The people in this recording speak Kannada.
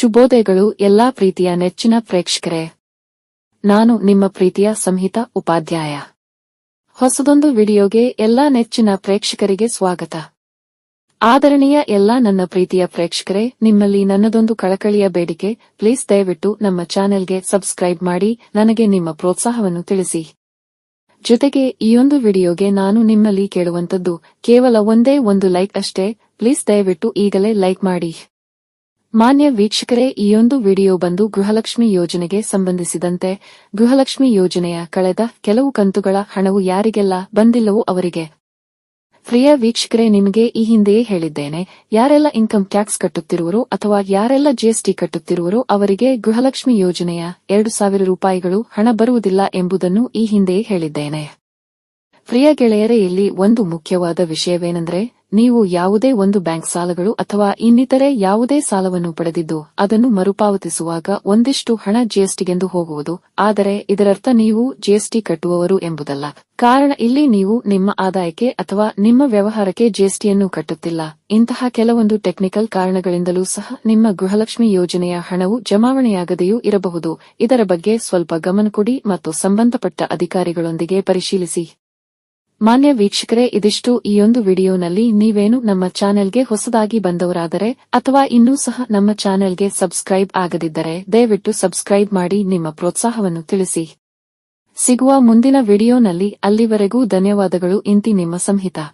ಶುಭೋದಯಗಳು ಎಲ್ಲಾ ಪ್ರೀತಿಯ ನೆಚ್ಚಿನ ಪ್ರೇಕ್ಷಕರೇ. ನಾನು ನಿಮ್ಮ ಪ್ರೀತಿಯ ಸಂಹಿತಾ ಉಪಾಧ್ಯಾಯ. ಹೊಸದೊಂದು ವಿಡಿಯೋಗೆ ಎಲ್ಲಾ ನೆಚ್ಚಿನ ಪ್ರೇಕ್ಷಕರಿಗೆ ಸ್ವಾಗತ. ಆದರಣೀಯ ಎಲ್ಲಾ ನನ್ನ ಪ್ರೀತಿಯ ಪ್ರೇಕ್ಷಕರೇ, ನಿಮ್ಮಲ್ಲಿ ನನ್ನದೊಂದು ಕಳಕಳಿಯ ಬೇಡಿಕೆ, ಪ್ಲೀಸ್ ದಯವಿಟ್ಟು ನಮ್ಮ ಚಾನೆಲ್ಗೆ ಸಬ್ಸ್ಕ್ರೈಬ್ ಮಾಡಿ ನನಗೆ ನಿಮ್ಮ ಪ್ರೋತ್ಸಾಹವನ್ನು ತಿಳಿಸಿ. ಜೊತೆಗೆ ಈಯೊಂದು ವಿಡಿಯೋಗೆ ನಾನು ನಿಮ್ಮಲ್ಲಿ ಕೇಳುವಂತದ್ದು ಕೇವಲ ಒಂದೇ ಒಂದು ಲೈಕ್ ಅಷ್ಟೇ. ಪ್ಲೀಸ್ ದಯವಿಟ್ಟು ಈಗಲೇ ಲೈಕ್ ಮಾಡಿ. ಮಾನ್ಯ ವೀಕ್ಷಕರೇ, ಈಯೊಂದು ವಿಡಿಯೋ ಬಂದು ಗೃಹಲಕ್ಷ್ಮಿ ಯೋಜನೆಗೆ ಸಂಬಂಧಿಸಿದಂತೆ. ಗೃಹಲಕ್ಷ್ಮಿ ಯೋಜನೆಯ ಕಳೆದ ಕೆಲವು ಕಂತುಗಳ ಹಣವು ಯಾರಿಗೆಲ್ಲ ಬಂದಿಲ್ಲವೋ ಅವರಿಗೆ. ಪ್ರಿಯ ವೀಕ್ಷಕರೇ, ನಿಮಗೆ ಈ ಹಿಂದೆಯೇ ಹೇಳಿದ್ದೇನೆ, ಯಾರೆಲ್ಲ ಇನ್ಕಮ್ ಟ್ಯಾಕ್ಸ್ ಕಟ್ಟುತ್ತಿರುವರೋ ಅಥವಾ ಯಾರೆಲ್ಲ ಜಿಎಸ್ಟಿ ಕಟ್ಟುತ್ತಿರುವರೋ ಅವರಿಗೆ ಗೃಹಲಕ್ಷ್ಮಿ ಯೋಜನೆಯ 2,000 ರೂಪಾಯಿಗಳು ಹಣ ಬರುವುದಿಲ್ಲ ಎಂಬುದನ್ನು ಈ ಹಿಂದೆಯೇ ಹೇಳಿದ್ದೇನೆ. ಪ್ರಿಯ ಗೆಳೆಯರೇ, ಇಲ್ಲಿ ಒಂದು ಮುಖ್ಯವಾದ ವಿಷಯವೇನೆಂದರೆ, ನೀವು ಯಾವುದೇ ಒಂದು ಬ್ಯಾಂಕ್ ಸಾಲಗಳು ಅಥವಾ ಇನ್ನಿತರೆ ಯಾವುದೇ ಸಾಲವನ್ನು ಪಡೆದಿದ್ದು ಅದನ್ನು ಮರುಪಾವತಿಸುವಾಗ ಒಂದಿಷ್ಟು ಹಣ ಜಿಎಸ್ಟಿಗೆಂದು ಹೋಗುವುದು. ಆದರೆ ಇದರರ್ಥ ನೀವು ಜಿಎಸ್ಟಿ ಕಟ್ಟುವವರು ಎಂಬುದಲ್ಲ. ಕಾರಣ ಇಲ್ಲಿ ನೀವು ನಿಮ್ಮ ಆದಾಯಕ್ಕೆ ಅಥವಾ ನಿಮ್ಮ ವ್ಯವಹಾರಕ್ಕೆ ಜಿಎಸ್ಟಿಯನ್ನು ಕಟ್ಟುತ್ತಿಲ್ಲ. ಇಂತಹ ಕೆಲವೊಂದು ಟೆಕ್ನಿಕಲ್ ಕಾರಣಗಳಿಂದಲೂ ಸಹ ನಿಮ್ಮ ಗೃಹಲಕ್ಷ್ಮಿ ಯೋಜನೆಯ ಹಣವು ಜಮಾವಣೆಯಾಗದೆಯೂ ಇರಬಹುದು. ಇದರ ಬಗ್ಗೆ ಸ್ವಲ್ಪ ಗಮನ ಕೊಡಿ ಮತ್ತು ಸಂಬಂಧಪಟ್ಟ ಅಧಿಕಾರಿಗಳೊಂದಿಗೆ ಪರಿಶೀಲಿಸಿ. ಮಾನ್ಯ ವೀಕ್ಷಕರೇ, ಇದಿಷ್ಟು ಈಯೊಂದು ವಿಡಿಯೋನಲ್ಲಿ. ನೀವೇನು ನಮ್ಮ ಚಾನೆಲ್ಗೆ ಹೊಸದಾಗಿ ಬಂದವರಾದರೆ ಅಥವಾ ಇನ್ನೂ ಸಹ ನಮ್ಮ ಚಾನೆಲ್ಗೆ ಸಬ್ಸ್ಕ್ರೈಬ್ ಆಗದಿದ್ದರೆ ದಯವಿಟ್ಟು ಸಬ್ಸ್ಕ್ರೈಬ್ ಮಾಡಿ ನಿಮ್ಮ ಪ್ರೋತ್ಸಾಹವನ್ನು ತಿಳಿಸಿ. ಸಿಗುವ ಮುಂದಿನ ವಿಡಿಯೋನಲ್ಲಿ. ಅಲ್ಲಿವರೆಗೂ ಧನ್ಯವಾದಗಳು. ಇಂತಿ ನಿಮ್ಮ ಸಂಹಿತಾ.